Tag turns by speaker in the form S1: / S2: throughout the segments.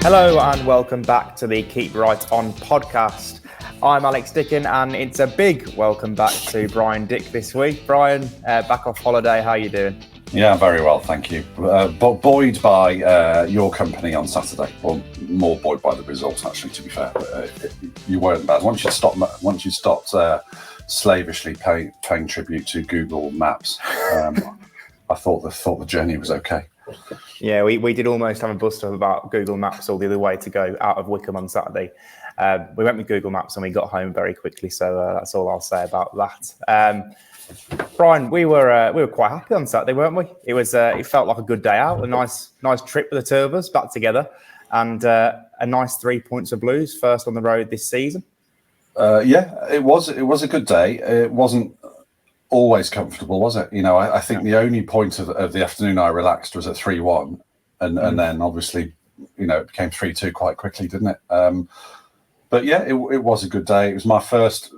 S1: Hello and welcome back to the Keep Right On podcast. I'm Alex Dicken and it's a big welcome back to Brian Dick this week. Brian, back off holiday, how are you doing?
S2: Yeah, very well, thank you. But buoyed by your company on Saturday, or more buoyed by the results, actually. To be fair, you weren't bad. Once you stopped slavishly paying tribute to Google Maps, I thought the journey was okay.
S1: Yeah, we did almost have a bust up about Google Maps all the other way to go out of Wickham on Saturday. We went with Google Maps and we got home very quickly, so that's all I'll say about that. Brian, we were quite happy on Saturday, weren't we? It felt like a good day out, a nice trip with the two of us back together, and a nice 3 points of Blues, first on the road this season.
S2: Yeah, it was a good day. It wasn't always comfortable, was it? You know, I think the only point of the afternoon I relaxed was at 3-1, and then obviously, you know, it became 3-2 quite quickly, didn't it? But yeah, it was a good day. It was my first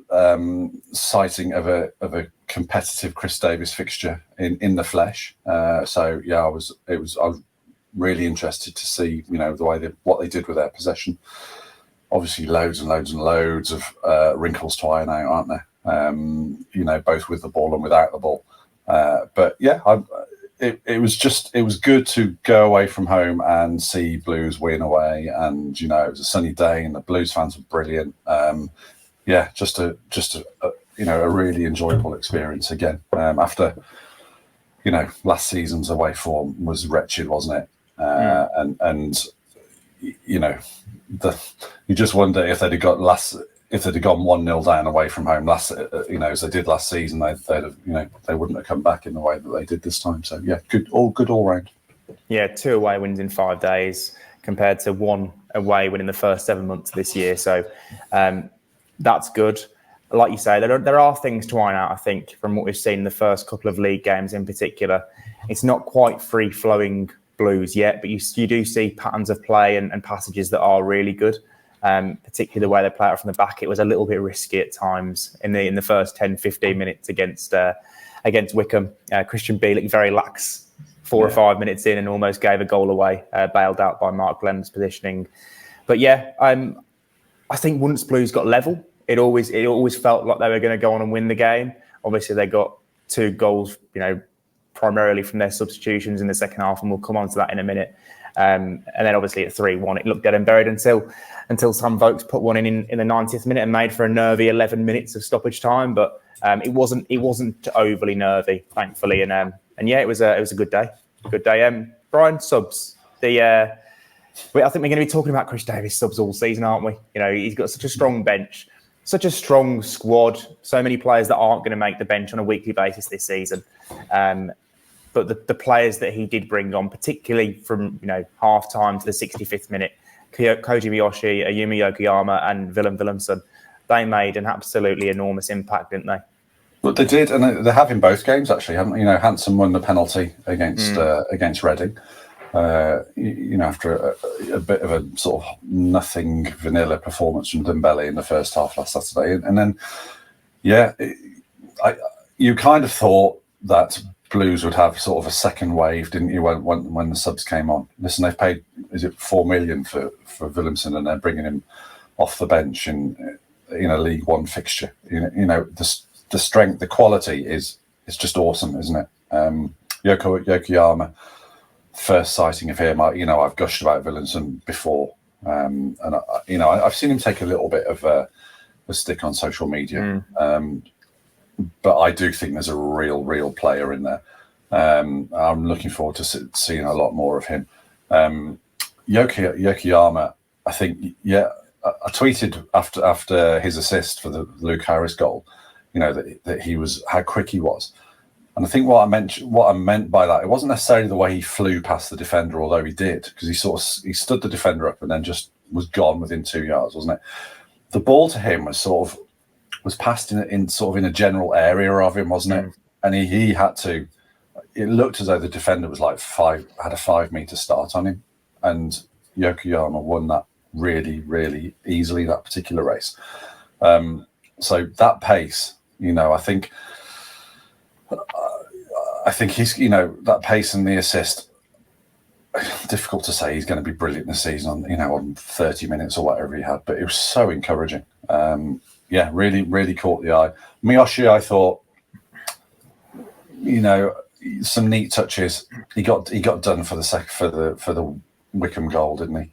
S2: sighting of a competitive Chris Davies fixture in the flesh. So yeah, I was really interested to see, you know, what they did with their possession. Obviously, loads and loads and loads of wrinkles to iron out, aren't there? You know, both with the ball and without the ball. But yeah, it was good to go away from home and see Blues win away. And you know, it was a sunny day, and the Blues fans were brilliant. Yeah, just a really enjoyable experience again. After, you know, last season's away form was wretched, wasn't it? And you know, you just wonder if they'd have gone 1-0 down away from home as they did last season, they'd have, you know, they wouldn't have come back in the way that they did this time. So yeah, good all round. Yeah,
S1: 2 away wins in 5 days compared to 1 away win in the first 7 months of this year. So that's good. Like you say, there are things to iron out, I think, from what we've seen in the first couple of league games in particular. It's not quite free-flowing Blues yet, but you do see patterns of play and passages that are really good. Particularly the way they play it from the back. It was a little bit risky at times in the first 10-15 minutes against Wickham. Christian Bielik very lax 4 or 5 minutes in and almost gave a goal away, bailed out by Mark Glenn's positioning. But yeah, I think once Blues got level, it always felt like they were going to go on and win the game. Obviously, they got 2 goals, you know, primarily from their substitutions in the second half, and we'll come on to that in a minute. And then obviously at 3-1, it looked dead and buried until Sam Vokes put one in the 90th minute and made for a nervy 11 minutes of stoppage time. But it wasn't overly nervy, thankfully. And yeah, it was a good day. Good day. Brian, subs. I think we're going to be talking about Chris Davies subs all season, aren't we? You know, he's got such a strong bench, such a strong squad. So many players that aren't going to make the bench on a weekly basis this season. But the players that he did bring on, particularly from, you know, half time to the 65th minute, Koji Miyoshi, Ayumi Yokoyama and Willem Willemsen, they made an absolutely enormous impact, didn't they?
S2: But they did, and they have in both games, actually, haven't they? You know, Hansen won the penalty against Reading, you know, after a bit of a sort of nothing vanilla performance from Dembele in the first half last Saturday. And then, yeah, you kind of thought that Blues would have sort of a second wave, didn't you, when the subs came on? Listen, they've paid, is it $4 million for Willemsen, and they're bringing him off the bench in a League One fixture. You know the strength, the quality is just awesome, isn't it? Yokoyama, first sighting of him, you know, I've gushed about Willemsen before, and I've seen him take a little bit of a stick on social media. But I do think there's a real player in there. I'm looking forward to seeing a lot more of him. Yokoyama, I think, yeah, I tweeted after his assist for the Luke Harris goal, you know, that he was, how quick he was. And I think what I meant by that, it wasn't necessarily the way he flew past the defender, although he did, because he stood the defender up and then just was gone within 2 yards, wasn't it? The ball to him was passed in a general area of him, wasn't it? And he had to. It looked as though the defender was had a 5 meter start on him, and Yokoyama won that really easily, that particular race. So that pace, you know, I think he's, you know, that pace and the assist difficult to say he's going to be brilliant this season on 30 minutes or whatever he had, but it was so encouraging. Really, really caught the eye. Miyoshi, I thought, some neat touches. He got done for the Wickham goal, didn't he?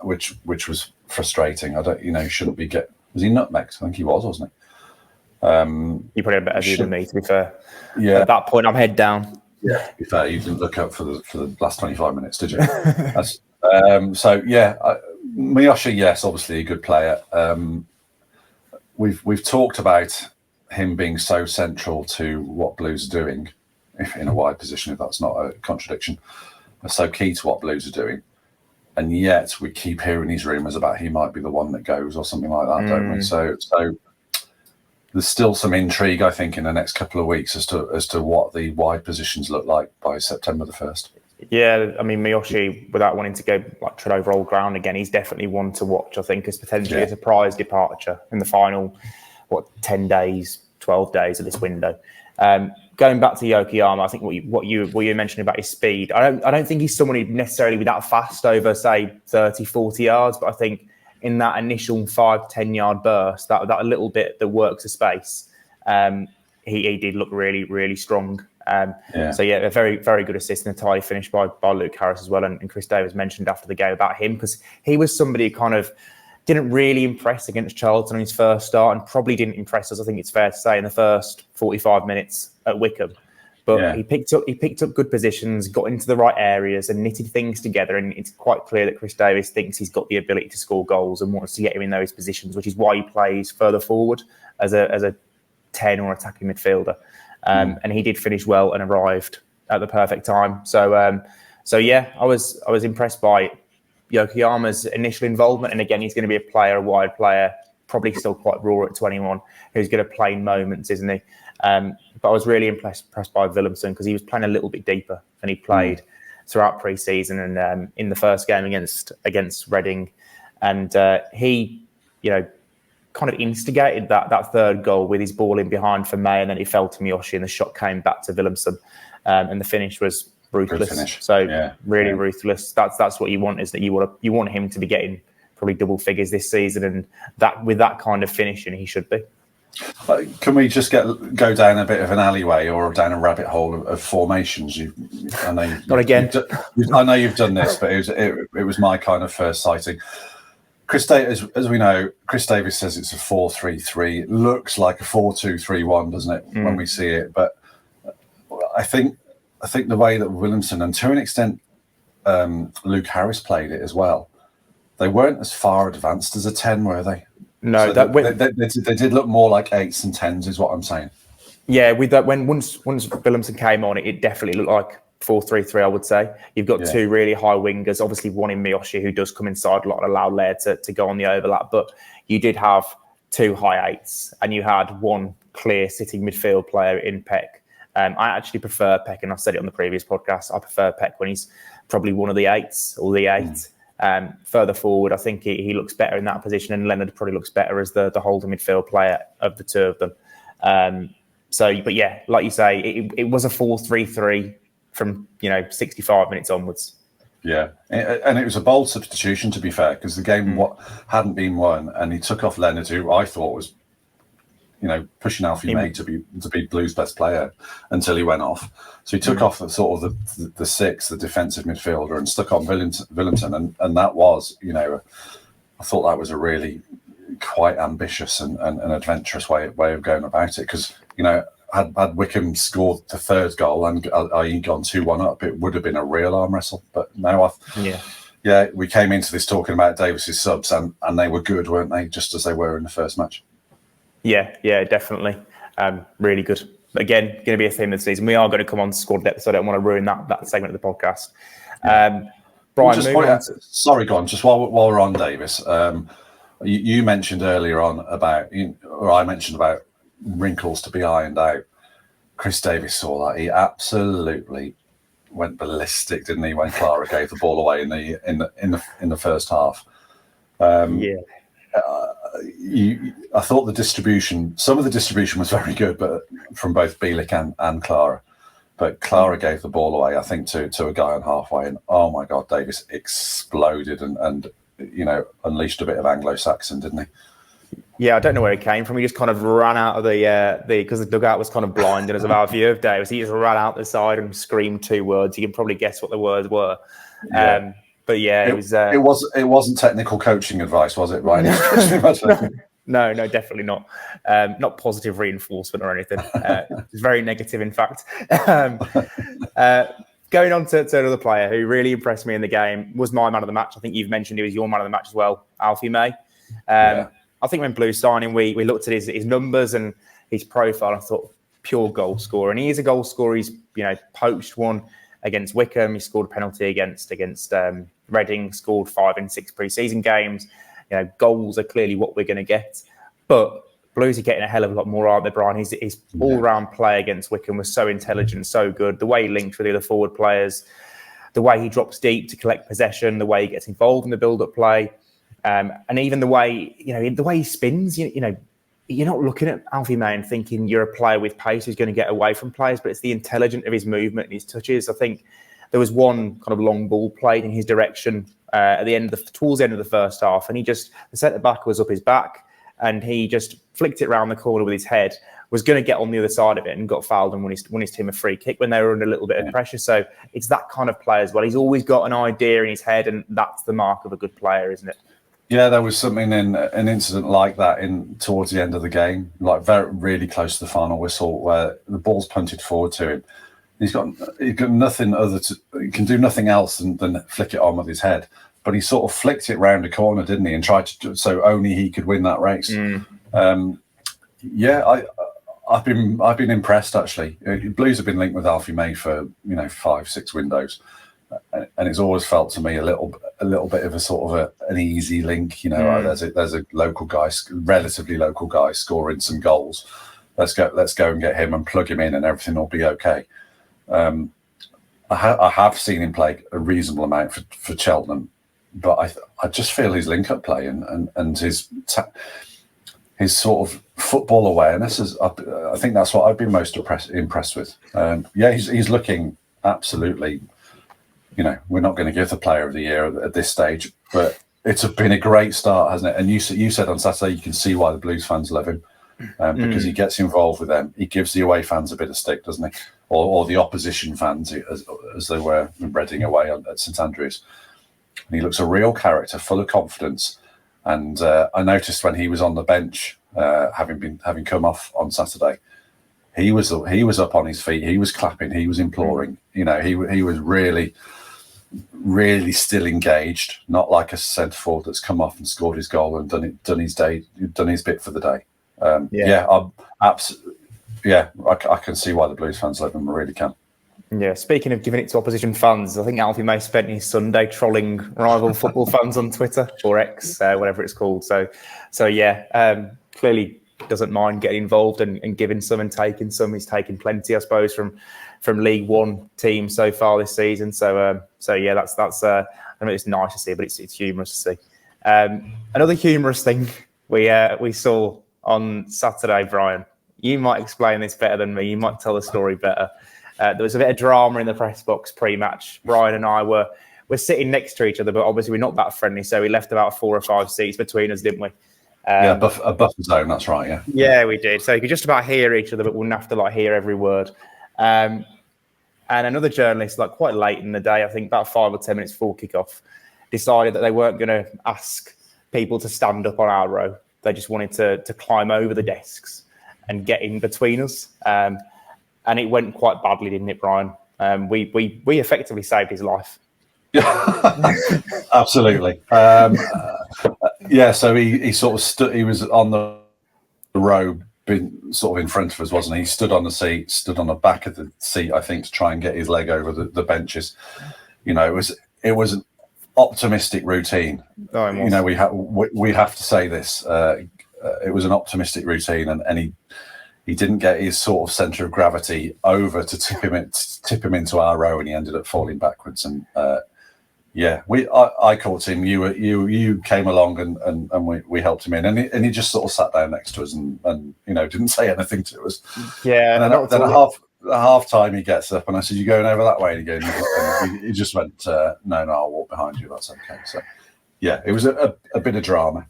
S2: Which was frustrating. I don't, shouldn't be was he nutmegged? I think he was, wasn't he?
S1: You probably had a better view than me, to be fair.
S2: Yeah.
S1: At that point, I'm head down.
S2: Yeah, to be fair, you didn't look up for the last 25 minutes, did you? Miyoshi, yes, obviously a good player. We've talked about him being so central to what Blues are doing, if in a wide position, if that's not a contradiction, so key to what Blues are doing. And yet we keep hearing these rumours about he might be the one that goes or something like that, don't we? So there's still some intrigue, I think, in the next couple of weeks as to what the wide positions look like by September the 1st.
S1: Yeah, I mean, Miyoshi, without wanting to go tread over old ground again, he's definitely one to watch, I think, as potentially a surprise departure in the final, 10 days, 12 days of this window. Going back to Yokoyama, I think what you mentioned about his speed, I don't think he's someone who'd necessarily be that fast over, say, 30, 40 yards, but I think in that initial 5-10 yard burst, that little bit that works a space, he did look really, really strong. So a very, very good assist and a tidy finish by Luke Harris as well. And Chris Davies mentioned after the game about him, because he was somebody who kind of didn't really impress against Charlton on his first start, and probably didn't impress us, I think it's fair to say, in the first 45 minutes at Wickham. But he picked up good positions, got into the right areas and knitted things together. And it's quite clear that Chris Davies thinks he's got the ability to score goals and wants to get him in those positions, which is why he plays further forward as a 10 or attacking midfielder. And he did finish well and arrived at the perfect time. So I was impressed by Yokoyama's initial involvement. And again, he's going to be a wide player, probably still quite raw at 21, who's going to play in moments, isn't he? But I was really impressed by Willemsen, because he was playing a little bit deeper than he played throughout pre-season and in the first game against Reading. And he, kind of instigated that third goal with his ball in behind for May, and then he fell to Miyoshi and the shot came back to Willemsen. And the finish was ruthless. Really ruthless. That's what you want, is that you want him to be getting probably double figures this season, and that with that kind of finishing, he should be.
S2: Can we just go down a bit of an alleyway or down a rabbit hole of formations? I know
S1: not again.
S2: I know you've done this, but it was my kind of first sighting. Chris Davies, as we know, Chris Davies says it's a 4-3-3. It looks like a 4-2-3-1, doesn't it, when we see it? But I think the way that Willemsen and to an extent Luke Harris played it as well, they weren't as far advanced as a 10, were they?
S1: No,
S2: so they did look more like 8s and 10s, is what I'm saying. Yeah,
S1: with that, once Willemsen came on, it definitely looked like 4-3-3, I would say. You've got two really high wingers, obviously one in Miyoshi who does come inside a lot and allow Laird to go on the overlap, but you did have two high 8s and you had one clear sitting midfield player in Peck. I actually prefer Peck, and I've said it on the previous podcast, I prefer Peck when he's probably one of the 8s or the 8. Further forward, I think he looks better in that position, and Leonard probably looks better as the holding midfield player of the two of them. But yeah, like you say, it was a 4-3-3 from 65 minutes onwards.
S2: Yeah, and it was a bold substitution, to be fair, because the game hadn't been won, and he took off Leonard, who I thought was pushing Alfie May to be Blues' best player until he went off. So he took off the sort of the 6, the defensive midfielder, and stuck on Willemsen, and that was, I thought that was a really quite ambitious and adventurous way of going about it, because had Wickham scored the third goal and i.e. gone 2-1 up, it would have been a real arm wrestle. But no, we came into this talking about Davis's subs, and they were good, weren't they? Just as they were in the first match. Yeah, definitely. Really good. Again, going to be a theme of the season. We are going to come on to squad depth, so I don't want to ruin that segment of the podcast. Brian, sorry, go on. Just while we're on Davis, you mentioned earlier on about, or I mentioned about wrinkles to be ironed out. Chris Davies saw that. He absolutely went ballistic, didn't he, when Clara gave the ball away in the first half? I thought some of the distribution was very good, but from both Bielik and Clara. But Clara gave the ball away, I think, to a guy on halfway, and oh my God, Davies exploded and unleashed a bit of Anglo-Saxon, didn't he?
S1: Yeah, I don't know where he came from. He just kind of ran out of the because the dugout was kind of blinded as of our view of Davies. He just ran out the side and screamed 2 words. You can probably guess what the words were.
S2: Yeah.
S1: But yeah,
S2: it wasn't technical coaching advice, was it, Ryan?
S1: No, definitely not. Not positive reinforcement or anything. It's very negative, in fact. Going on to another player who really impressed me in the game, was my man of the match. I think you've mentioned he was your man of the match as well, Alfie May. I think when Blues signed him, we looked at his numbers and his profile and thought, pure goal scorer. And he is a goal scorer. He's poached one against Wickham. He scored a penalty against Reading, scored 5 in 6 pre-season games. Goals are clearly what we're going to get. But Blues are getting a hell of a lot more, aren't they, Brian? His all-round play against Wickham was so intelligent, so good. The way he linked with the other forward players, the way he drops deep to collect possession, the way he gets involved in the build-up play, and even the way he spins. You're not looking at Alfie May and thinking you're a player with pace who's going to get away from players, but it's the intelligence of his movement and his touches. I think there was one kind of long ball played in his direction towards the end of the first half, and the centre back was up his back, and he just flicked it around the corner with his head. Was going to get on the other side of it and got fouled and won his team a free kick when they were under a little bit of pressure. So it's that kind of player as well. He's always got an idea in his head, and that's the mark of a good player, isn't it?
S2: Yeah, there was something in an incident like that towards the end of the game, like really close to the final whistle, where the ball's punted forward to him. He's got nothing he can do nothing else than flick it on with his head. But he sort of flicked it round the corner, didn't he? And tried to, so only he could win that race. I've been impressed, actually. Blues have been linked with Alfie May for 5-6 windows, and it's always felt to me a little bit of a sort of an easy link. There's a local guy, relatively local guy, scoring some goals. Let's go and get him and plug him in, and everything will be okay. I have seen him play a reasonable amount for Cheltenham, but I just feel his link-up play and his sort of football awareness is. I think that's what I've been most impressed with. He's looking absolutely. We're not going to give the Player of the Year at this stage, but it's been a great start, hasn't it? And you said on Saturday you can see why the Blues fans love him, because he gets involved with them. He gives the away fans a bit of stick, doesn't he? Or the opposition fans, as they were in Reading away at St Andrews. And he looks a real character, full of confidence. And I noticed when he was on the bench, having come off on Saturday, he was up on his feet. He was clapping. He was imploring. He was really, really still engaged. Not like a centre forward that's come off and scored his goal and done his bit for the day. I can see why the Blues fans love him. I really can.
S1: Yeah, speaking of giving it to opposition fans, I think Alfie May spent his Sunday trolling rival football fans on Twitter, or X, whatever it's called. So clearly doesn't mind getting involved and giving some and taking some. He's taken plenty, I suppose, from League One teams so far this season. So that's I mean, it's nice to see, but it's humorous to see. Another humorous thing we saw on Saturday, Brian. You might explain this better than me. You might tell the story better. There was a bit of drama in the press box pre-match. Brian and I were sitting next to each other, but obviously we're not that friendly, so we left about 4 or 5 seats between us, didn't we?
S2: A buffer zone, that's right, yeah.
S1: Yeah, we did. So you could just about hear each other, but wouldn't have to hear every word. And another journalist, quite late in the day, I think about 5 or 10 minutes before kickoff, decided that they weren't going to ask people to stand up on our row. They just wanted to climb over the desks and get in between us. And it went quite badly, didn't it, Brian? We effectively saved his life.
S2: Absolutely. So he sort of stood. He was on the row, sort of in front of us, wasn't he? He stood on the seat, stood on the back of the seat, I think, to try and get his leg over the benches. It was an optimistic routine. We have to say this. It was an optimistic routine, and he didn't get his sort of centre of gravity over to tip him into our row, and he ended up falling backwards. And I caught him. You came along and we helped him in, and he just sort of sat down next to us and didn't say anything to us.
S1: Yeah,
S2: and then half time he gets up and I said, "You going over that way?" And he just went, "No, I'll walk behind you. That's okay." So yeah, it was a bit of drama.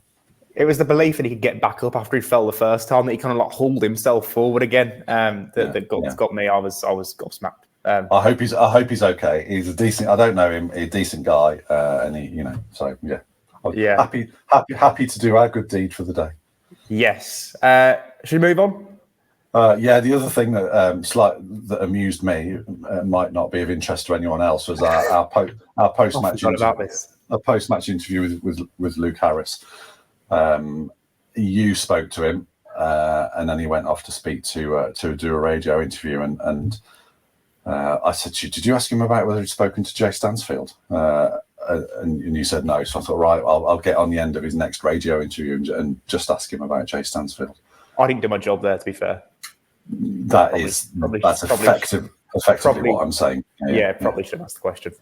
S1: It was the belief that he could get back up after he fell the first time, that he kind of like hauled himself forward again. That got me. I was gobsmacked.
S2: I hope he's okay. He's a decent. I don't know him. He's a decent guy, and he, So yeah. Happy to do our good deed for the day.
S1: Yes. Should we move on?
S2: Yeah. The other thing that amused me, might not be of interest to anyone else, was our post-match interview. A post-match interview with Luke Harris. You spoke to him, and then he went off to speak to do a radio interview, and I said to you, "Did you ask him about whether he'd spoken to Jay Stansfield?" And you said no. So I thought, right, I'll get on the end of his next radio interview and just ask him about Jay Stansfield. I
S1: didn't do my job there, to be fair.
S2: That's effectively what I'm saying.
S1: Yeah, probably should have asked the question.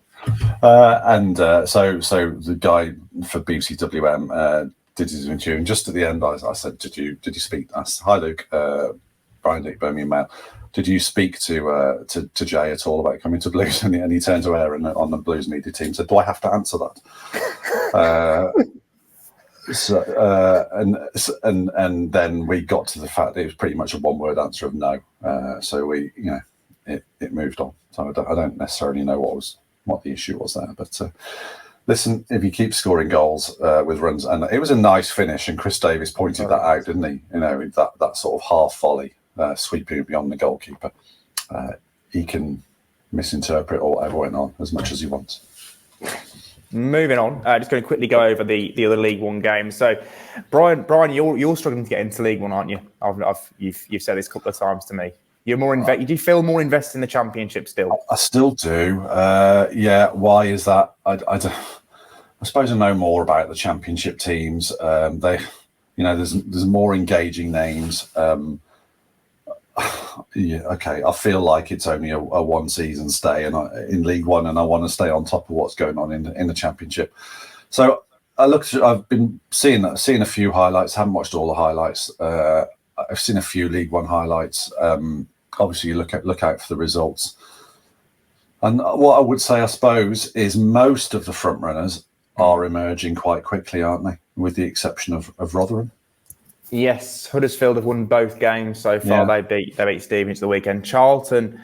S2: So the guy for BBC WM did his interview, and just at the end, I said, "Did you speak?" I said, "Hi, Luke, Brian Dick, Birmingham Mail. Did you speak to Jay at all about coming to Blues?" And he turned to Aaron on the Blues media team, said, "Do I have to answer that?" And then we got to the fact that it was pretty much a one-word answer of no. So we, it moved on. So I don't necessarily know what the issue was there, but listen, if you keep scoring goals with runs, and it was a nice finish, and Chris Davies pointed that out, didn't he? That sort of half volley sweeping beyond the goalkeeper. He can misinterpret or whatever went on as much as he wants.
S1: Moving on, just going to quickly go over the other League One games. So, Brian, you're struggling to get into League One, aren't you? You've said this a couple of times to me. You're more do you feel more invested in the Championship still? I still do.
S2: Yeah. Why is that? I suppose I know more about the Championship teams. There's more engaging names. Yeah, okay. I feel like it's only a one season stay in League One, and I want to stay on top of what's going on in the Championship. So I've been seeing a few highlights. Haven't watched all the highlights. I've seen a few League One highlights. Obviously, you look out for the results. And what I would say, I suppose, is most of the front runners are emerging quite quickly, aren't they? With the exception of Rotherham.
S1: Yes, Huddersfield have won both games so far. Yeah. They beat Stevenage the weekend. Charlton,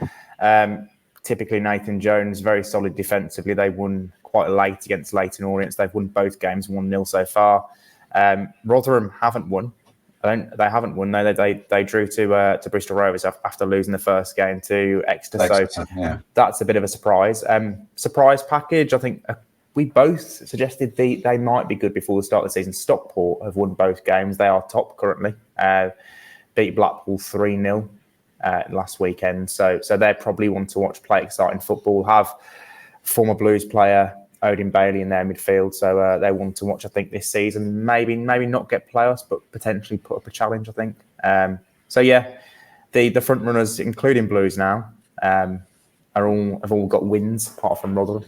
S1: typically Nathan Jones, very solid defensively. They won quite late against Leyton Orient. They've won both games 1-0 so far. Rotherham haven't won. They haven't won. No, they drew to Bristol Rovers after losing the first game to Exeter. So that's a bit of a surprise. Surprise package. I think we both suggested they might be good before the start of the season. Stockport have won both games. They are top currently. Beat Blackpool 3-0 last weekend. So they're probably one to watch play exciting football. Have former Blues player Odin Bailey in their midfield. So they're one to watch, I think, this season. Maybe not get playoffs, but potentially put up a challenge, I think. The front runners, including Blues now, have all got wins apart from Rotherham.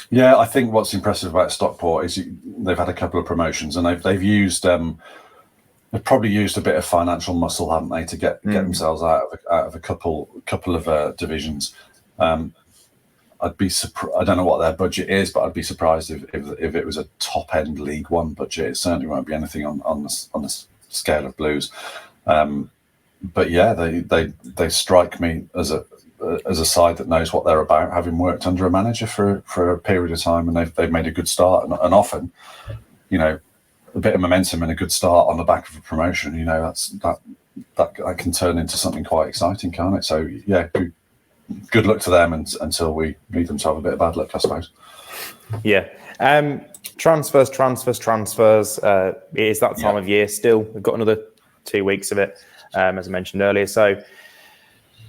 S2: Yeah, I think what's impressive about Stockport is they've had a couple of promotions, and they've used they've probably used a bit of financial muscle, haven't they, to get themselves out of a couple of divisions. I'd be surprised. I don't know what their budget is, but I'd be surprised if it was a top end League One budget. It certainly won't be anything on the scale of Blues. But yeah, they strike me as a side that knows what they're about, having worked under a manager for a period of time, and they've made a good start, and often, a bit of momentum and a good start on the back of a promotion, that can turn into something quite exciting, can't it? So yeah, good luck to them until we need them to have a bit of bad luck, I suppose.
S1: Yeah. Transfers. It is that time of year still. We've got another 2 weeks of it, as I mentioned earlier. So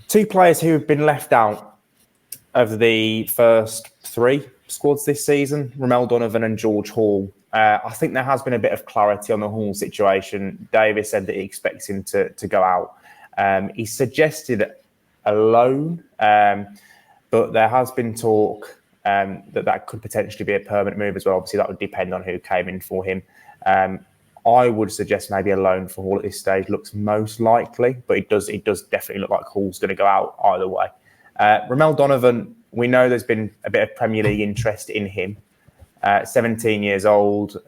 S1: 2 players who have been left out of the first 3 squads this season, Ramel Donovan and George Hall. I think there has been a bit of clarity on the Hall situation. Davis said that he expects him to go out. He suggested a loan, but there has been talk that could potentially be a permanent move as well. Obviously, that would depend on who came in for him. I would suggest maybe a loan for Hall at this stage looks most likely, but it does definitely look like Hall's going to go out either way. Ramel Donovan, we know there's been a bit of Premier League interest in him. 17 years old,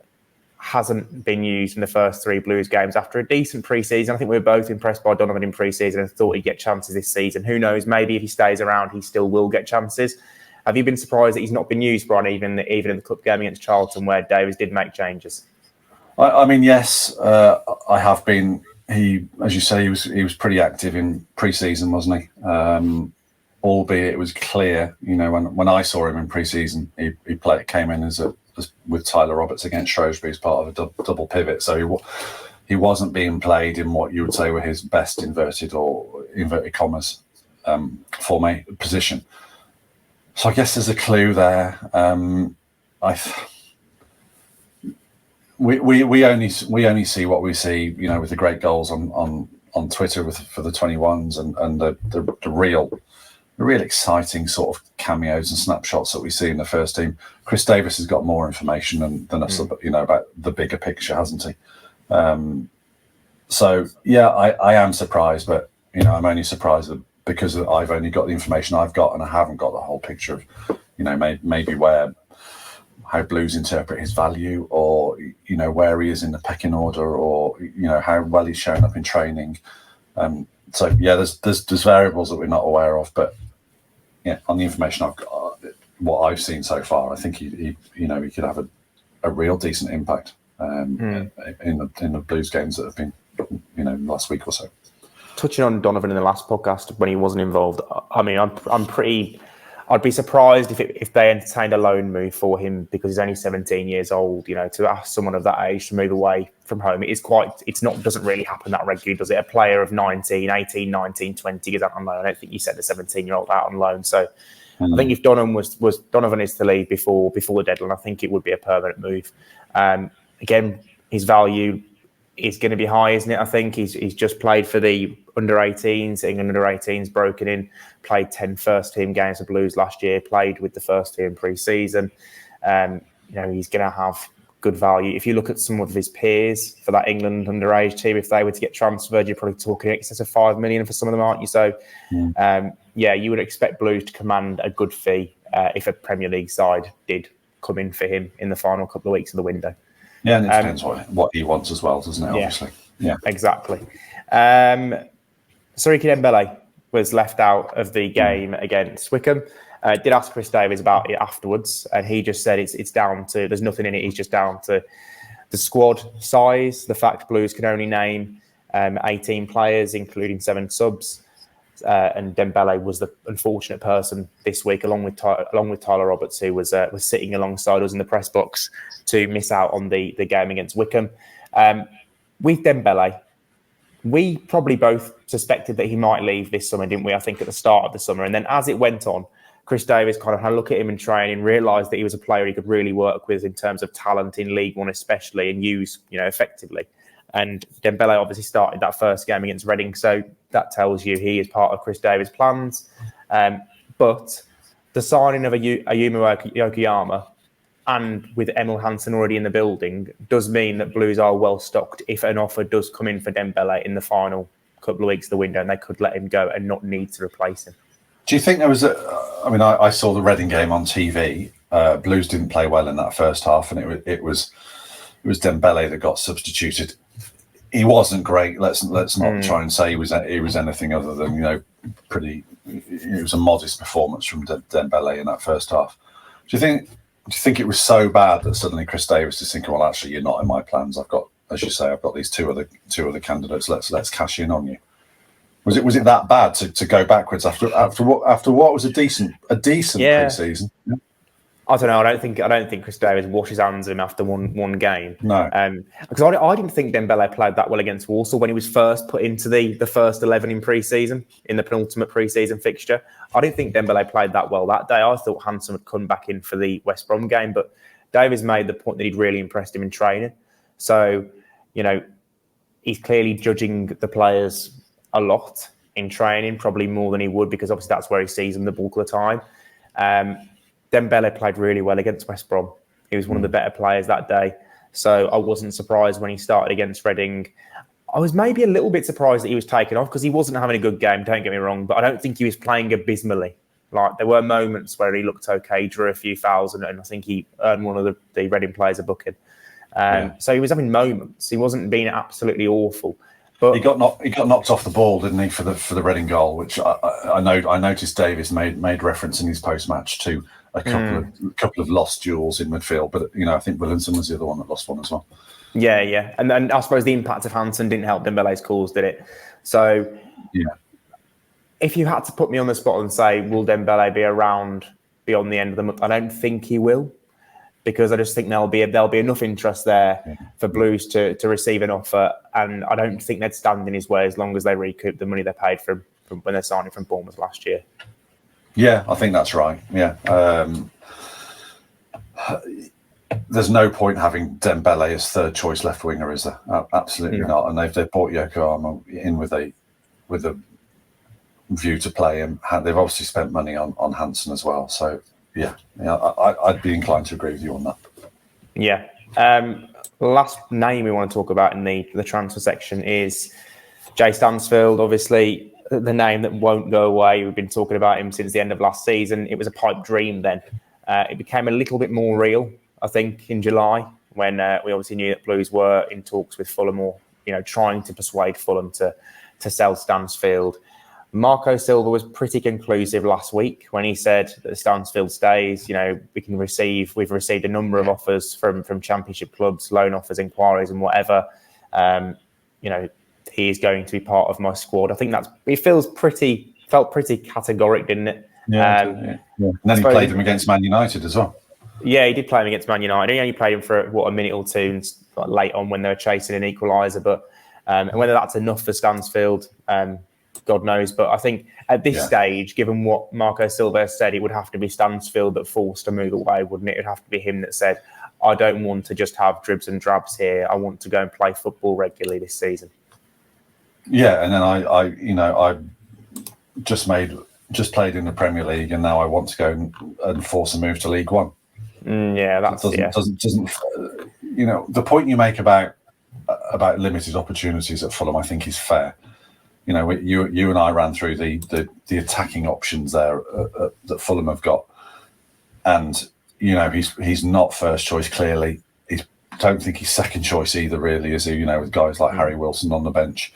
S1: hasn't been used in the first 3 Blues games after a decent pre-season. I think we were both impressed by Donovan in pre-season and thought he'd get chances this season. Who knows, maybe if he stays around, he still will get chances. Have you been surprised that he's not been used, Brian, even in the cup game against Charlton, where Davies did make changes?
S2: I mean, yes, I have been. He, as you say, he was pretty active in pre-season, wasn't he? Albeit it was clear, when I saw him in pre-season, he came in as with Tyler Roberts against Shrewsbury as part of a double pivot. So he wasn't being played in what you would say were his best inverted commas position. So I guess there's a clue there. We only see what we see, with the great goals on Twitter for the 21s and the real exciting sort of cameos and snapshots that we see in the first team. Chris Davies has got more information than us, about the bigger picture, hasn't he? So yeah, I am surprised, but I'm only surprised because I've only got the information I've got, and I haven't got the whole picture of, maybe how Blues interpret his value, or where he is in the pecking order, or how well he's shown up in training. So yeah, there's variables that we're not aware of, but yeah, on the information I've got, what I've seen so far, I think he could have a real decent impact in the Blues games that have been last week or so.
S1: Touching on Donovan in the last podcast when he wasn't involved, I mean, I'd be surprised if they entertained a loan move for him, because he's only 17 years old. To ask someone of that age to move away from home, doesn't really happen that regularly, does it? A player of 18, 19, 20 goes out on loan. I don't think you sent a 17-year-old out on loan. So I think if Donovan is to leave before the deadline, I think it would be a permanent move. Again, his value is going to be high, isn't it? I think he's just played for the under-18s, England under-18s, broken in, played 10 first-team games of Blues last year, played with the first team pre-season. He's going to have good value. If you look at some of his peers for that England underage team, if they were to get transferred, you're probably talking in excess of $5 million for some of them, aren't you? So, you would expect Blues to command a good fee if a Premier League side did come in for him in the final couple of weeks of the window.
S2: Yeah, and it depends what he wants as well, doesn't it? Obviously. Yeah,
S1: exactly. Soriki Dembele was left out of the game against Wickham. Did ask Chris Davies about it afterwards, and he just said it's down to, there's nothing in it. He's just down to the squad size, the fact Blues can only name 18 players, including 7 subs. And Dembele was the unfortunate person this week, along with Tyler Roberts, who was sitting alongside us in the press box, to miss out on the game against Wickham. With Dembele, we probably both suspected that he might leave this summer, didn't we? I think at the start of the summer, and then as it went on, Chris Davies kind of had a look at him in training, realised that he was a player he could really work with in terms of talent in League One, especially, and use effectively. And Dembele obviously started that first game against Reading, so that tells you he is part of Chris Davies' plans. But the signing of Ayumu Yokoyama, and with Emil Hansen already in the building, does mean that Blues are well stocked if an offer does come in for Dembele in the final couple of weeks of the window, and they could let him go and not need to replace him.
S2: Do you think there was I saw the Reading game on TV. Blues didn't play well in that first half, and it was Dembele that got substituted. He wasn't great. Let's not try and say he was anything other than pretty. It was a modest performance from Dembele in that first half. Do you think it was so bad that suddenly Chris Davies is thinking, well, actually, you're not in my plans. I've got, as you say, I've got these two other candidates. Let's cash in on you. Was it that bad to go backwards after what was a decent pre-season? Yeah.
S1: I don't know. I don't think Chris Davies washes hands of him after one game.
S2: No,
S1: because I didn't think Dembele played that well against Walsall when he was first put into the first 11 in pre-season, in the penultimate pre-season fixture. I didn't think Dembele played that well that day. I thought Hansen would come back in for the West Brom game, but Davies made the point that he'd really impressed him in training. So, he's clearly judging the players a lot in training, probably more than he would, because obviously that's where he sees them the bulk of the time. Dembele played really well against West Brom. He was one of the better players that day. So I wasn't surprised when he started against Reading. I was maybe a little bit surprised that he was taken off because he wasn't having a good game, don't get me wrong, but I don't think he was playing abysmally. Like, there were moments where he looked okay, drew a few fouls, and I think he earned one of the Reading players a booking. So he was having moments. He wasn't being absolutely awful. But
S2: he got knocked off the ball, didn't he, for the Reading goal? Which I noticed Davies made reference in his post match to a couple of lost duels in midfield. But I think Williamson was the other one that lost one as well.
S1: Yeah, and then I suppose the impact of Hansen didn't help Dembele's calls, did it? So if you had to put me on the spot and say, will Dembele be around beyond the end of the month? I don't think he will, because I just think there'll be enough interest there for Blues to receive an offer, and I don't think they'd stand in his way as long as they recoup the money they paid from when they signed him from Bournemouth last year. Yeah,
S2: I think that's right. Yeah. There's no point having Dembele as third choice left winger, is there? Absolutely not. And they've brought Yokohama in with a view to play him. They've obviously spent money on Hansen as well. So I'd be inclined to agree with you on that.
S1: Yeah. Last name we want to talk about in the transfer section is Jay Stansfield. Obviously, the name that won't go away. We've been talking about him since the end of last season. It was a pipe dream then. It became a little bit more real, I think, in July, when we obviously knew that Blues were in talks with Fulham, or trying to persuade Fulham to sell Stansfield. Marco Silva was pretty conclusive last week when he said that Stansfield stays. We've received a number of offers from Championship clubs, loan offers, inquiries, and whatever. He is going to be part of my squad. I think it felt pretty categoric, didn't it?
S2: Yeah. And then he played him against Man United as well.
S1: Yeah, he did play him against Man United. He only played him for a minute or two, late on when they were chasing an equaliser. But and whether that's enough for Stansfield, God knows. But I think at this stage, given what Marco Silva said, it would have to be Stansfield that forced a move away, wouldn't it? It would have to be him that said, I don't want to just have dribs and drabs here. I want to go and play football regularly this season. Yeah,
S2: and then I just played in the Premier League, and now I want to go and force a move to League One. Doesn't the point you make about limited opportunities at Fulham, I think, is fair. You and I ran through the attacking options there that Fulham have got, and he's not first choice clearly. Don't think he's second choice either, really, is he? With guys like Harry Wilson on the bench.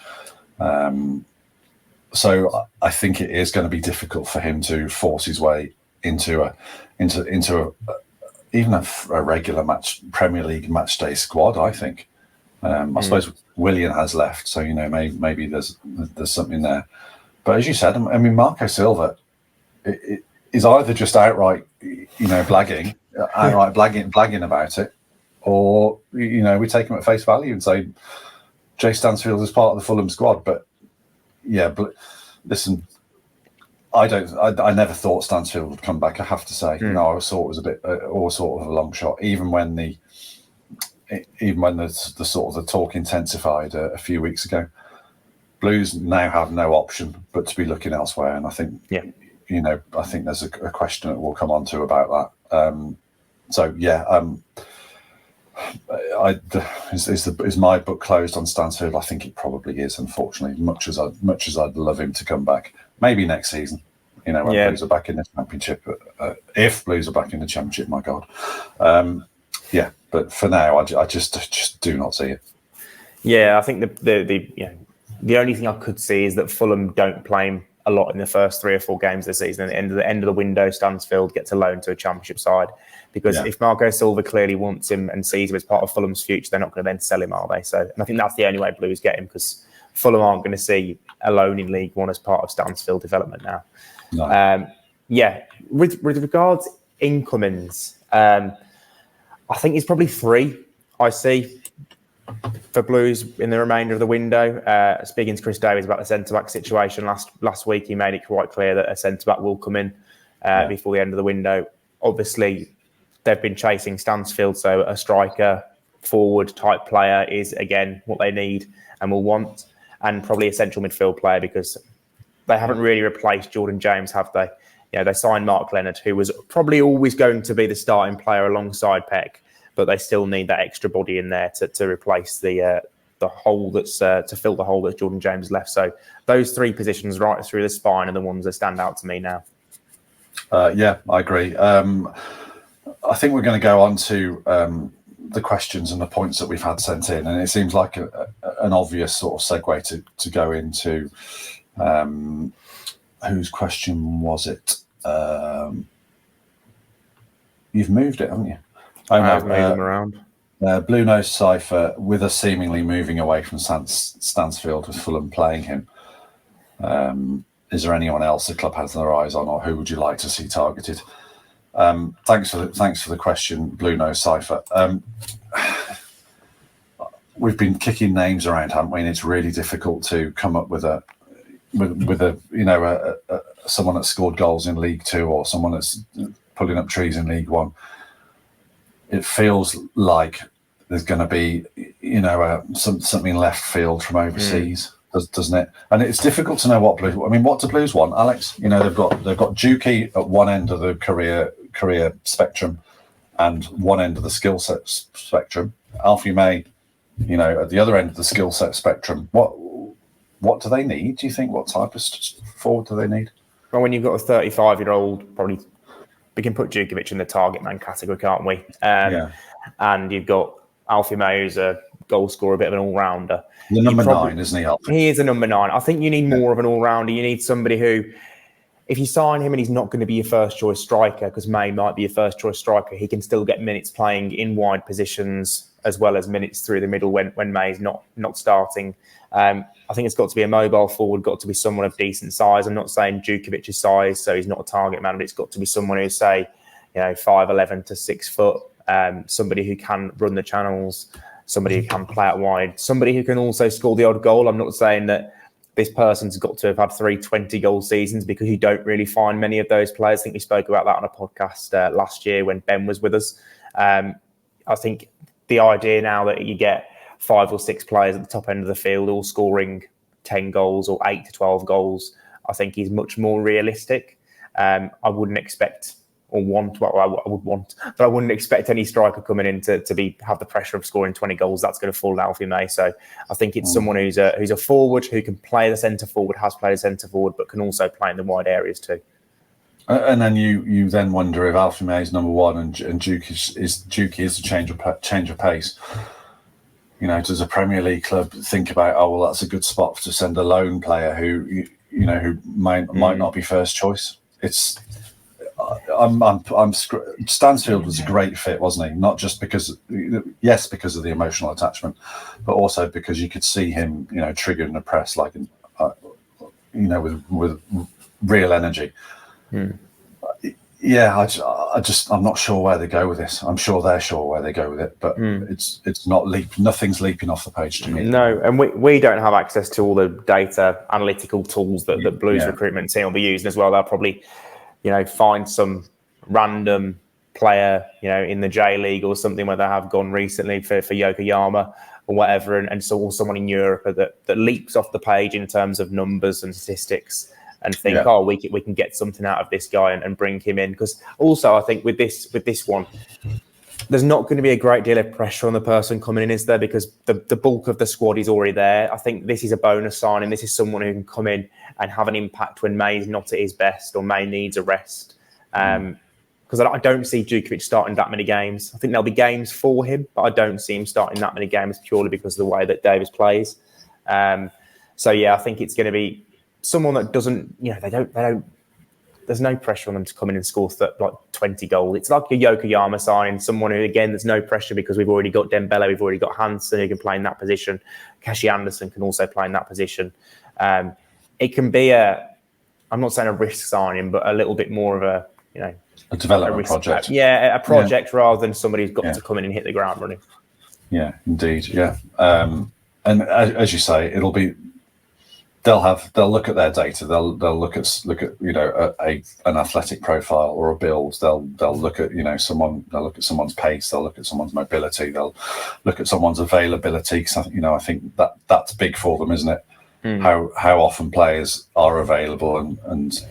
S2: So I think it is going to be difficult for him to force his way into even a regular Premier League match day squad. I think. I suppose Willian has left, so maybe there's something there. But as you said, I mean, Marco Silva is either just outright blagging about it, or we take him at face value and say Jay Stansfield is part of the Fulham squad. But listen, I never thought Stansfield would come back. I have to say, I always thought it was a bit sort of a long shot, even when the sort of the talk intensified a few weeks ago. Blues now have no option but to be looking elsewhere, and I think I think there's a question that we'll come on to about that. Is my book closed on Stansfield? I think it probably is, unfortunately. Much as I'd love him to come back, maybe next season. When Blues are back in the Championship, if Blues are back in the Championship, my God. But for now, I just do not see it.
S1: Yeah, I think the only thing I could see is that Fulham don't play him a lot in the first 3 or 4 games of the season. At the end of the window, Stansfield gets a loan to a Championship side, because if Marco Silva clearly wants him and sees him as part of Fulham's future, they're not going to then sell him, are they? So, and I think that's the only way Blues get him, because Fulham aren't going to see a loan in League One as part of Stansfield development now. No. With regards incomings, I think it's probably 3 I see for Blues in the remainder of the window. Speaking to Chris Davies about the centre-back situation last week, he made it quite clear that a centre-back will come in before the end of the window. Obviously, they've been chasing Stansfield, so a striker, forward-type player is, again, what they need and will want, and probably a central midfield player, because they haven't really replaced Jordan James, have they? They signed Mark Leonard, who was probably always going to be the starting player alongside Peck, but they still need that extra body in there to replace the hole that's to fill the hole that Jordan James left. So those three positions right through the spine are the ones that stand out to me now.
S2: Yeah, I agree. I think we're going to go on to the questions and the points that we've had sent in, and it seems like an obvious sort of segue to go into whose question was it? You've moved it, haven't you?
S1: I've moved them around.
S2: Blue Nose Cypher, with us seemingly moving away from Stansfield with Fulham playing him. Is there anyone else the club has their eyes on, or who would you like to see targeted? Thanks for the question, Blue Nose Cypher. We've been kicking names around, haven't we? And it's really difficult to come up with someone that scored goals in League Two or someone that's pulling up trees in League One. It feels like there's going to be, something left field from overseas, doesn't it? And it's difficult to know what Blues. I mean, what do Blues want, Alex? They've got Dukey at one end of the career spectrum, and one end of the skill set spectrum. Alfie May, at the other end of the skill set spectrum. What do they need? Do you think? What type of forward do they need?
S1: Well, when you've got a 35-year-old, probably we can put Djukovic in the target man category, can't we? And you've got Alfie May, who's a goal scorer, a bit of an all-rounder.
S2: The number 9, isn't he, Alfie?
S1: He is a number 9. I think you need more of an all-rounder. You need somebody who, if you sign him and he's not going to be your first-choice striker, because May might be your first-choice striker, he can still get minutes playing in wide positions as well as minutes through the middle when May's not starting. I think it's got to be a mobile forward, got to be someone of decent size. I'm not saying Djukovic's size, so he's not a target man, but it's got to be someone who's, say, 5'11" to 6 foot, somebody who can run the channels, somebody who can play out wide, somebody who can also score the odd goal. I'm not saying that this person's got to have had 3 20-goal seasons, because you don't really find many of those players. I think we spoke about that on a podcast last year when Ben was with us. I think the idea now that you get 5 or 6 players at the top end of the field all scoring 10 goals or 8 to 12 goals, I think is much more realistic. I wouldn't expect I wouldn't expect any striker coming in to have the pressure of scoring 20 goals. That's going to fall to Alfie May. So I think it's someone who's a forward, who can play the centre forward, has played the centre forward, but can also play in the wide areas too.
S2: And then you then wonder if Alfie May is number 1 and Dukey is a change of pace. Does a Premier League club think about, that's a good spot to send a lone player who might not be first choice? Stansfield was a great fit, wasn't he? Not just because of the emotional attachment, but also because you could see him, triggering the press with real energy. I'm not sure where they go with this. I'm sure they're sure where they go with it, but it's not nothing's leaping off the page to me.
S1: No, and we don't have access to all the data analytical tools that Blues recruitment team will be using as well. They'll probably, find some random player, in the J League or something where they have gone recently for Yokoyama or whatever, and so or someone in Europe that leaps off the page in terms of numbers and statistics, and think, we can get something out of this guy and bring him in. Because also, I think with this one, there's not going to be a great deal of pressure on the person coming in, is there? Because the bulk of the squad is already there. I think this is a bonus signing. This is someone who can come in and have an impact when May's not at his best or May needs a rest. Because I don't see Djukovic starting that many games. I think there'll be games for him, but I don't see him starting that many games purely because of the way that Davies plays. I think it's going to be someone that doesn't, there's no pressure on them to come in and score 20 goals. It's like a Yokoyama signing, someone who, again, there's no pressure because we've already got Dembele, we've already got Hansen who can play in that position. Kashi Anderson can also play in that position. It can be I'm not saying a risk signing, but a little bit more of a
S2: development project.
S1: A project rather than somebody who's got to come in and hit the ground running.
S2: Yeah, indeed. Yeah. And as you say, it'll be, they'll look at their data. They'll look at an athletic profile or a build. They'll look at someone. They'll look at someone's pace. They'll look at someone's mobility. They'll look at someone's availability. Because I think that's big for them, isn't it? How often players are available and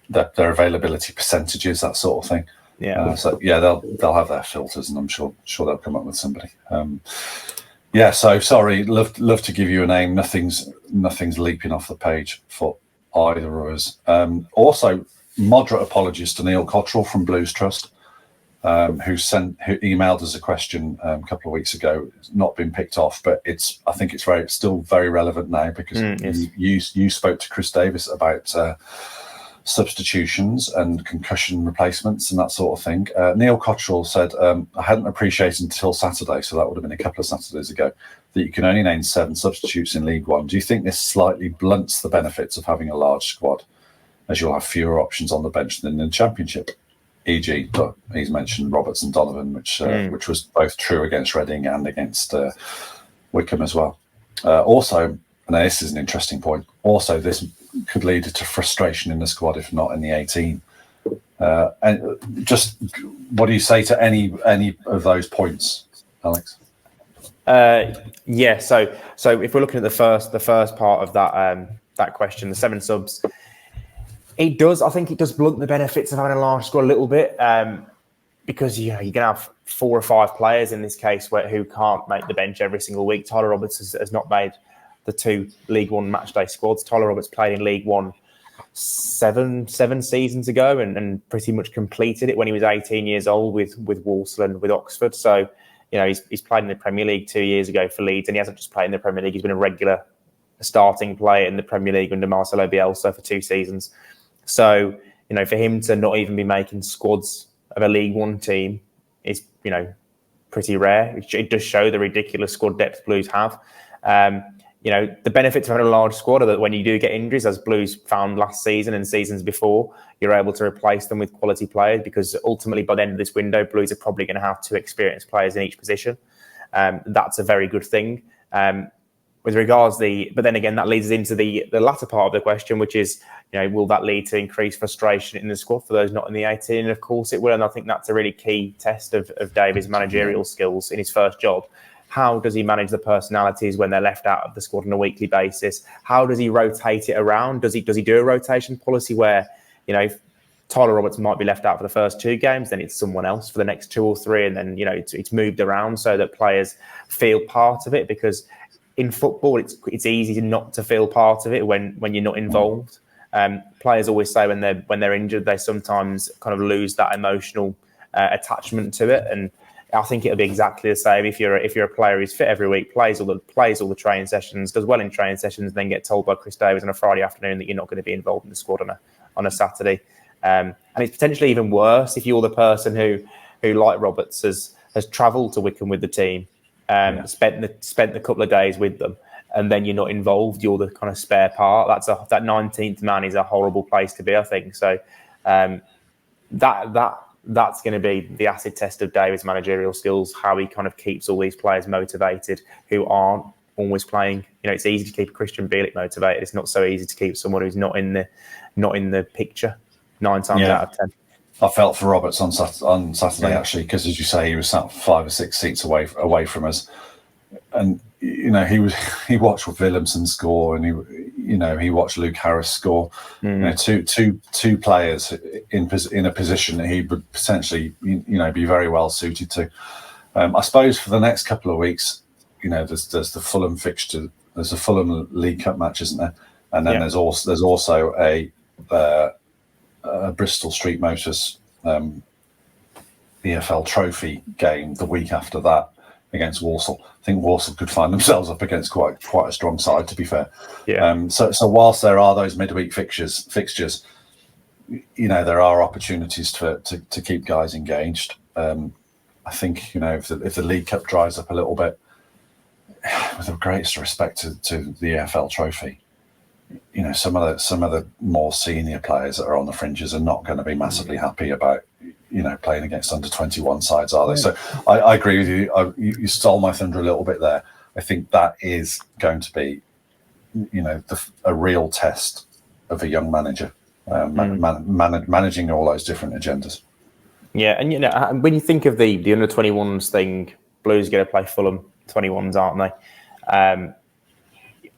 S2: their availability percentages, that sort of thing.
S1: Yeah.
S2: So yeah, they'll have their filters, and I'm sure they'll come up with somebody. Yeah. So sorry, love to give you a name. Nothing's leaping off the page for either of us. Also, moderate apologies to Neil Cottrell from Blues Trust, who emailed us a question a couple of weeks ago. It's not been picked off, but I think it's still very relevant now, because you spoke to Chris Davies about substitutions and concussion replacements and that sort of thing. Neil Cottrell said, I hadn't appreciated until Saturday, so that would have been a couple of Saturdays ago, that you can only name 7 substitutes in League One. Do you think this slightly blunts the benefits of having a large squad, as you'll have fewer options on the bench than in the Championship? E.g., he's mentioned Roberts and Donovan, which was both true against Reading and against Wickham as well. Also, and this is an interesting point, also this could lead to frustration in the squad, if not in the 18. And just what do you say to any of those points, Alex?
S1: Yeah. So if we're looking at the first part of that question, the 7 subs, I think it does blunt the benefits of having a large squad a little bit, because you're going to have 4 or 5 players in this case who can't make the bench every single week. Tyler Roberts has not made the 2 League One matchday squads. Tyler Roberts played in League One 7 seasons ago and pretty much completed it when he was 18 years old with Walsall and with Oxford. So, he's played in the Premier League 2 years ago for Leeds, and he hasn't just played in the Premier League. He's been a regular starting player in the Premier League under Marcelo Bielsa for 2 seasons. So, for him to not even be making squads of a League One team is, pretty rare. It does show the ridiculous squad depth Blues have. The benefits of having a large squad are that when you do get injuries, as Blues found last season and seasons before, you're able to replace them with quality players, because ultimately by the end of this window, Blues are probably going to have 2 experienced players in each position. That's a very good thing. With regards but then again, that leads us into the latter part of the question, which is, will that lead to increased frustration in the squad for those not in the 18? And of course it will. And I think that's a really key test of Davies' managerial skills in his first job. How does he manage the personalities when they're left out of the squad on a weekly basis? How does he rotate it around? Does he do a rotation policy where, if Tyler Roberts might be left out for the first 2 games, then it's someone else for the next 2 or 3, and then it's moved around so that players feel part of it? Because in football, it's easy not to feel part of it when you're not involved. Players always say when they're injured, they sometimes kind of lose that emotional attachment to it, and I think it'll be exactly the same if you're a player who's fit every week, plays all the training sessions, does well in training sessions, then get told by Chris Davies on a Friday afternoon that you're not going to be involved in the squad on a Saturday. And it's potentially even worse if you're the person who like Roberts has travelled to Wickham with the team, spent the couple of days with them, and then you're not involved. You're the kind of spare part. That 19th man is a horrible place to be, I think. So that's going to be the acid test of Davies' managerial skills, how he kind of keeps all these players motivated who aren't always playing. It's easy to keep Christian Bielik motivated. It's not so easy to keep someone who's not in the picture 9 times out of 10.
S2: I felt for Roberts on Saturday actually, because as you say, he was sat 5 or 6 seats away from us, and he watched Williamson score, and he watched Luke Harris score. Two players in a position that he would potentially be very well suited to. I suppose for the next couple of weeks, there's the Fulham fixture, there's a Fulham League Cup match, isn't there? And then there's also a Bristol Street Motors EFL Trophy game the week after that against Walsall. I think Walsall could find themselves up against quite a strong side, to be fair. So whilst there are those midweek fixtures, there are opportunities to keep guys engaged. I think if the League Cup dries up a little bit, with the greatest respect to the EFL Trophy, some of the more senior players that are on the fringes are not going to be massively happy about playing against under 21 sides, are they? So I agree with you. You stole my thunder a little bit there. I think that is going to be a real test of a young manager, managing all those different agendas.
S1: Yeah, and when you think of the under 21s thing, Blues going to play Fulham 21s, aren't they?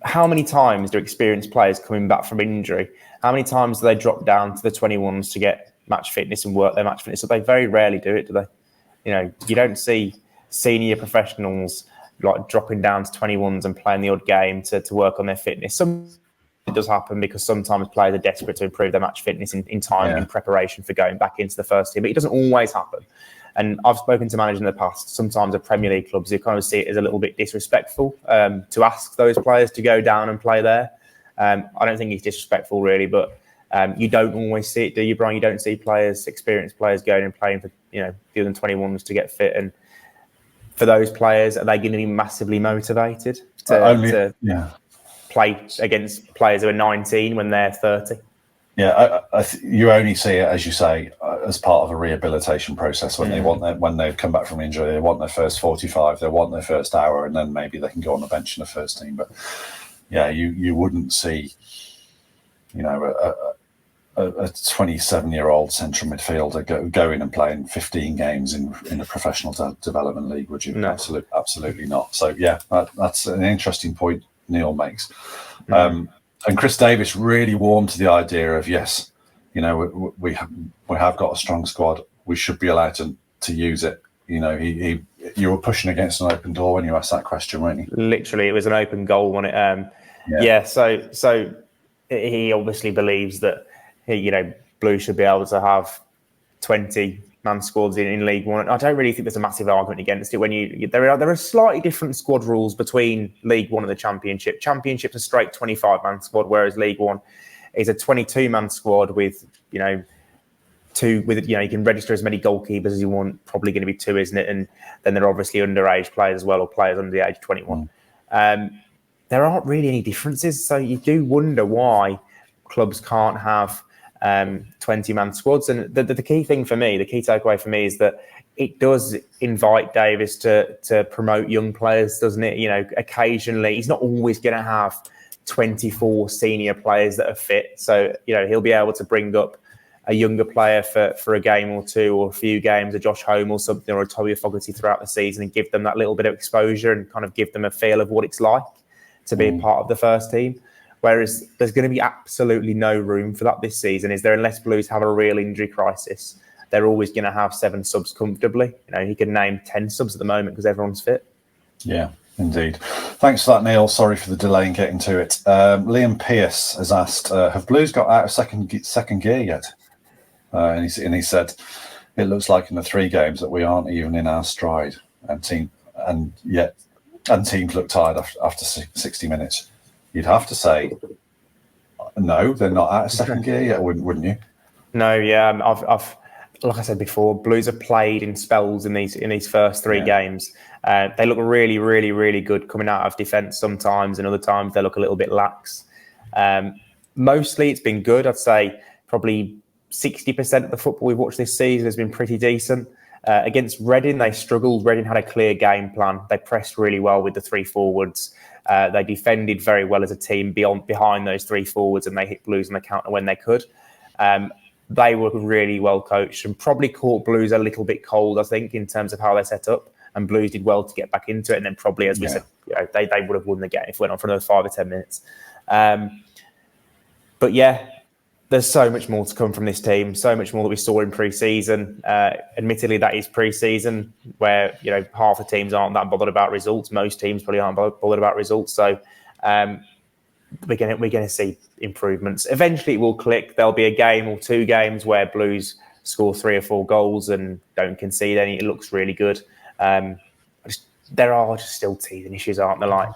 S1: How many times do experienced players coming back from injury, how many times do they drop down to the 21s to get match fitness and work their match fitness. So they very rarely do it, do they? You know, you don't see senior professionals like dropping down to 21s and playing the odd game to work on their fitness. It does happen because sometimes players are desperate to improve their match fitness in time, in preparation for going back into the first team. But it doesn't always happen. And I've spoken to managers in the past, sometimes at Premier League clubs, who kind of see it as a little bit disrespectful to ask those players to go down and play there. I don't think it's disrespectful, really, but you don't always see it, do you, Brian? You don't see players, experienced players, going and playing for, you know, the under 21s to get fit. And for those players, are they going to be massively motivated to play against players who are 19 when they're 30?
S2: Yeah, you only see it, as you say, as part of a rehabilitation process when when they've come back from injury, they want their first 45, they want their first hour, and then maybe they can go on the bench in the first team. But yeah, you wouldn't see, you know, a 27-year-old central midfielder go in and playing 15 games in a professional development league, would you? No. Absolutely not. So yeah, that's an interesting point Neil makes. And Chris Davies really warmed to the idea of, yes, you know, we have got a strong squad. We should be allowed to use it. You know, you were pushing against an open door when you asked that question, weren't you? Literally,
S1: it was an open goal, wasn't it? So he obviously believes that, you know, Blues should be able to have 20-man squads in League One. I don't really think there's a massive argument against it. When there are slightly different squad rules between League One and the Championship. Championship's a straight 25-man squad, whereas League One is a 22-man squad with, you know, you can register as many goalkeepers as you want. Probably going to be 2, isn't it? And then there are obviously underage players as well, or players under the age of 21. There aren't really any differences, so you do wonder why clubs can't have 20-man squads. And the key thing for me, the key takeaway for me, is that it does invite Davies to promote young players, doesn't it? You know, occasionally, he's not always going to have 24 senior players that are fit. So, you know, he'll be able to bring up a younger player for a game or two, or a few games, a Josh Home or something, or a Toby Fogarty throughout the season, and give them that little bit of exposure and kind of give them a feel of what it's like to be a part of the first team. Whereas there's going to be absolutely no room for that this season, is there? Unless Blues have a real injury crisis, they're always going to have 7 subs comfortably. You know, he can name 10 subs at the moment because everyone's fit. Yeah, indeed. Thanks for that, Neil. Sorry for the delay in getting to it. Liam Pierce has asked, have Blues got out of second gear yet? And he said, it looks like in the 3 games that we aren't even in our stride, and teams look tired after 60 minutes. You'd have to say, no, they're not out of second gear yet, wouldn't you? No, yeah. I've like I said before, Blues have played in spells in these first 3 games. They look really, really, really good coming out of defence sometimes, and other times they look a little bit lax. Mostly it's been good. I'd say probably 60% of the football we've watched this season has been pretty decent. Against Reading, they struggled. Reading had a clear game plan. They pressed really well with the 3 forwards. They defended very well as a team behind those 3 forwards, and they hit Blues on the counter when they could. They were really well coached and probably caught Blues a little bit cold, I think, in terms of how they set up. And Blues did well to get back into it. And then probably, as we said, you know, they would have won the game if it went on for another 5 or 10 minutes. But yeah, there's so much more to come from this team, so much more that we saw in pre-season. Admittedly, that is pre-season, where, you know, half the teams aren't that bothered about results. Most teams probably aren't bothered about results. So we're going to see improvements. Eventually, it will click. There'll be a game or 2 games where Blues score 3 or 4 goals and don't concede any. It looks really good. There are just still teething issues, aren't there? Like,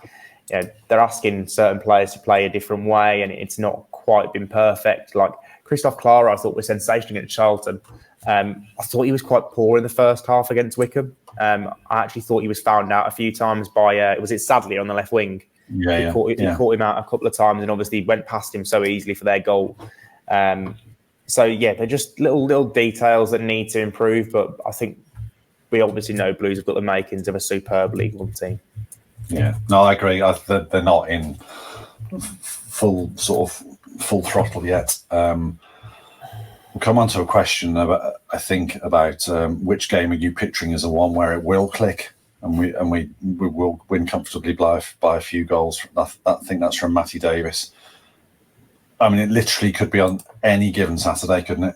S1: you know, they're asking certain players to play a different way, and it's not quite been perfect. Like Christoph Clara, I thought was sensational against Charlton. I thought he was quite poor in the first half against Wickham. I actually thought he was found out a few times by was it Sadler on the left wing? He caught him out a couple of times, and obviously went past him so easily for their goal. So yeah, they're just little details that need to improve. But I think we obviously know Blues have got the makings of a superb League One team. Yeah, no, I agree. They're not in full throttle yet. We'll come on to a question about, I think, about which game are you picturing as a one where it will click and we will win comfortably by a few goals. I think that's from Matty Davis. I mean, it literally could be on any given Saturday, couldn't it?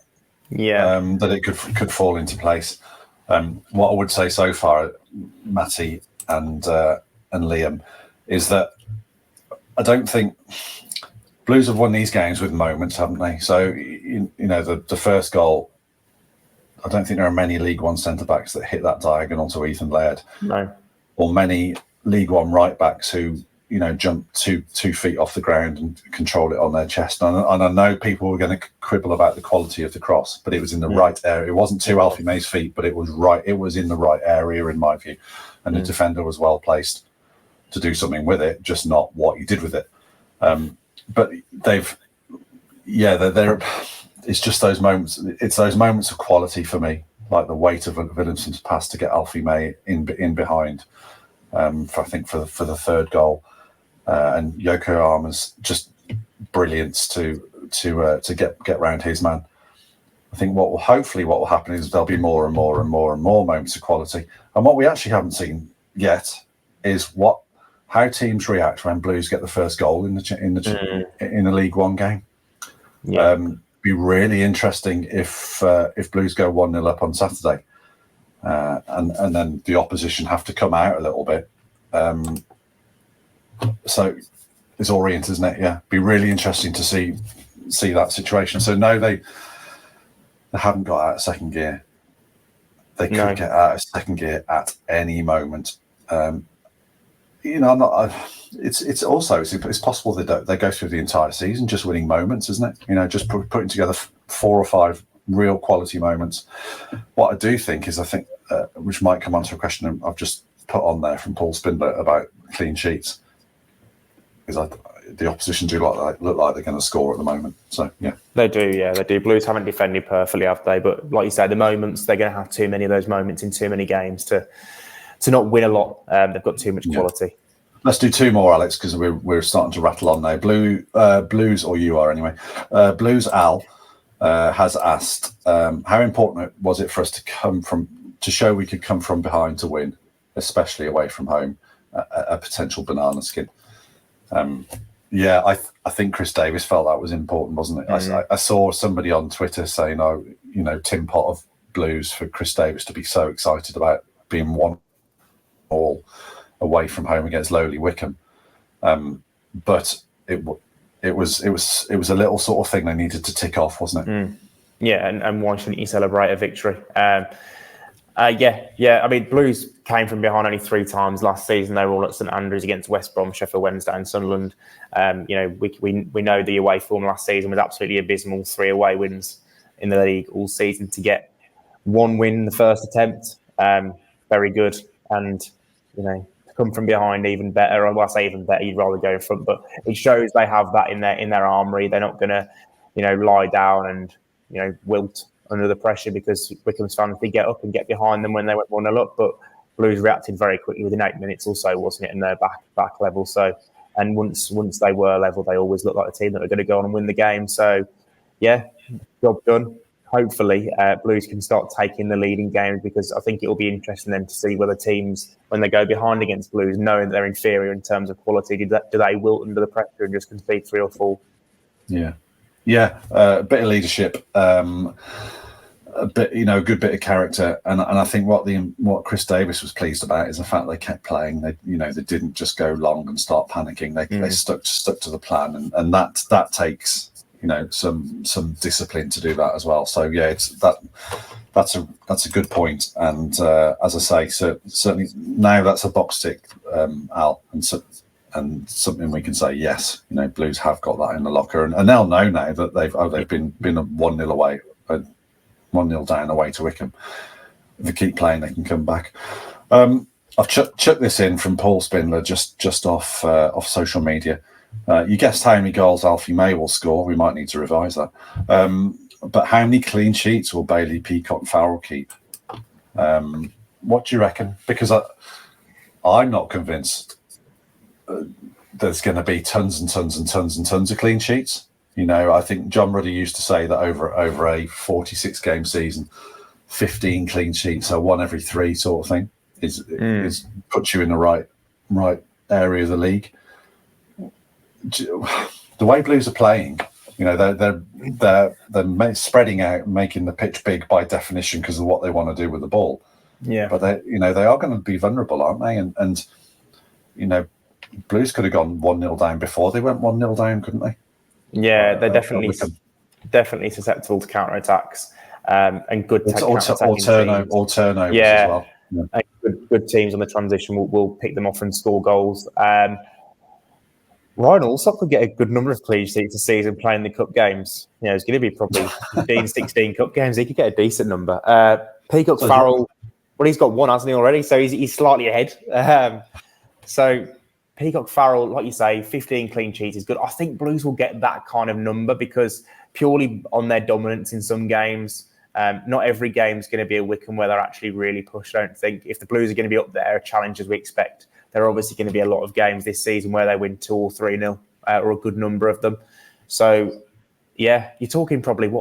S2: that it could fall into place. What I would say so far, Matty and Liam, is that I don't think Blues have won these games with moments, haven't they? So the first goal, I don't think there are many League One centre backs that hit that diagonal to Ethan Laird, or many League One right backs who jump 2 feet off the ground and control it on their chest. And I know people were going to quibble about the quality of the cross, but it was in the right area. It wasn't to Alfie May's feet, but it was right. It was in the right area, in my view, and the defender was well placed to do something with it, just not what he did with it. But they're. It's just those moments. It's those moments of quality for me, like the weight of Williamson's pass to get Alfie May in behind. For the third goal, and Yokohama's just brilliance to get round his man. I think what will happen is there'll be more and more and more and more moments of quality. And what we actually haven't seen yet is how teams react when Blues get the first goal in a League One game. Be really interesting if Blues go 1-0 up on Saturday. And then the opposition have to come out a little bit. So it's Orient, isn't it? Yeah, be really interesting to see that situation. So no, they haven't got out of second gear. They could get out of second gear at any moment. It's possible they go through the entire season just winning moments, isn't it? Just putting together 4 or 5 real quality moments. What I do think is, which might come on to a question I've just put on there from Paul Spindler about clean sheets, is the opposition do look like they're going to score at the moment. So yeah,
S1: they do. Yeah, they do. Blues haven't defended perfectly, have they? But like you say, the moments, they're going to have too many of those moments in too many games to not win a lot. They've got too much quality.
S2: Let's do 2 more, Alex, because we're starting to rattle on now. Blues, or you are anyway. Blues Al has asked, how important was it for us to show we could come from behind to win, especially away from home, a potential banana skin? I think Chris Davies felt that was important, wasn't it? I saw somebody on Twitter saying, Tim Pot of Blues, for Chris Davies to be so excited about being 1-1 away from home against lowly Wickham, but it was a little sort of thing they needed to tick off, wasn't it?
S1: Yeah, and why shouldn't you celebrate a victory? I mean, Blues came from behind only 3 times last season. They were all at St Andrews against West Brom, Sheffield Wednesday and Sunderland. We know the away form last season was absolutely abysmal. 3 away wins in the league all season. To get 1 win in the first attempt, very good. And, to come from behind, even better. Or I say even better, you'd rather go in front. But it shows they have that in their armoury. They're not going to, lie down and, wilt under the pressure, because Wickham's fans did get up and get behind them when they went 1-0 up. But Blues reacted very quickly within 8 minutes or so, wasn't it, in their back level. So, and once they were level, they always looked like a team that were going to go on and win the game. So, yeah, job done. Hopefully, Blues can start taking the lead in games, because I think it will be interesting then to see whether teams, when they go behind against Blues, knowing that they're inferior in terms of quality, do they wilt under the pressure and just concede 3 or 4?
S2: Yeah, a bit of leadership, a good bit of character, and I think what Chris Davies was pleased about is the fact they kept playing. They didn't just go long and start panicking. They stuck to the plan, and that takes some discipline to do that as well. So yeah, that's a good point. And as I say, so certainly now that's a box tick, Al, and something we can say, yes, Blues have got that in the locker, and they'll know now that they've been 1-0 away, 1-0 down away to Wickham. If they keep playing, they can come back. I've chucked this in from Paul Spindler just off social media. You guessed how many goals Alfie May will score. We might need to revise that. But how many clean sheets will Bailey Peacock-Farrell keep? What do you reckon? Because I'm not convinced there's going to be tons and tons and tons and tons of clean sheets. I think John Ruddy used to say that over a 46-game season, 15 clean sheets, so 1 every 3 sort of thing, is puts you in the right area of the league. The way Blues are playing, they're spreading out, making the pitch big by definition because of what they want to do with the ball.
S1: Yeah,
S2: but they are going to be vulnerable, aren't they? And Blues could have gone 1-0 down before they went 1-0 down, couldn't they?
S1: Yeah, they're definitely susceptible to counter attacks and good
S2: turnovers as well.
S1: Yeah. Good teams on the transition will pick them off and score goals. Ryan also could get a good number of clean sheets this season playing the cup games. It's going to be probably 15, 16 cup games. He could get a decent number. Peacock Farrell, he's got one, hasn't he, already? So he's slightly ahead. So Peacock Farrell, like you say, 15 clean sheets is good. I think Blues will get that kind of number because purely on their dominance in some games, not every game is going to be a Wickham where they're actually really pushed, I don't think. If the Blues are going to be up there, a challenge as we expect, there are obviously going to be a lot of games this season where they win 2 or 3-0, or a good number of them. So, yeah, you're talking probably,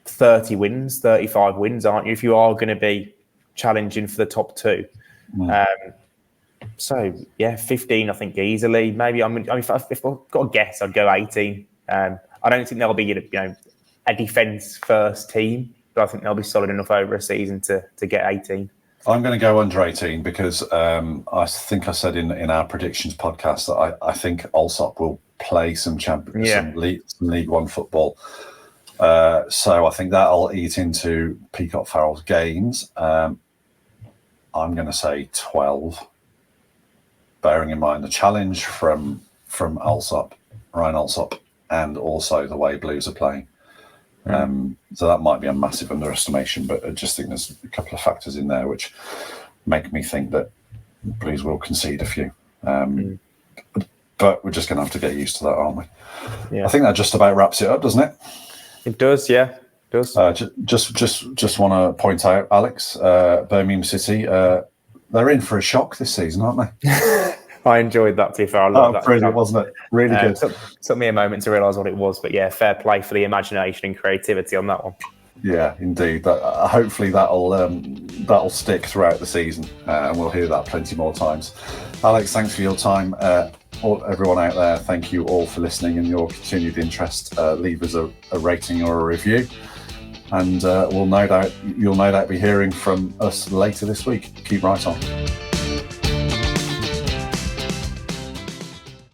S1: 30 wins, 35 wins, aren't you, if you are going to be challenging for the top 2. So, yeah, 15, I think, easily. Maybe, if I've got to guess, I'd go 18. I don't think they'll be, a defence-first team, but I think they'll be solid enough over a season to get 18.
S2: I'm going to go under 18 because I think I said in our predictions podcast that I think Allsop will play some League One football. So I think that'll eat into Peacock Farrell's gains. I'm going to say 12, bearing in mind the challenge from Ryan Allsop, and also the way Blues are playing. So that might be a massive underestimation, but I just think there's a couple of factors in there which make me think that Blues will concede a few. But we're just going to have to get used to that, aren't we? Yeah. I think that just about wraps it up, doesn't it?
S1: It does, yeah. It does.
S2: Just want to point out, Alex, Birmingham City, they're in for a shock this season, aren't they?
S1: I enjoyed that, to be fair. I love that.
S2: Brilliant, wasn't it? Really good.
S1: Took me a moment to realise what it was, but yeah, fair play for the imagination and creativity on that one.
S2: Yeah, indeed. Hopefully that'll stick throughout the season, and we'll hear that plenty more times. Alex, thanks for your time. Everyone out there, thank you all for listening and your continued interest. Leave us a rating or a review, and you'll no doubt be hearing from us later this week. Keep right on.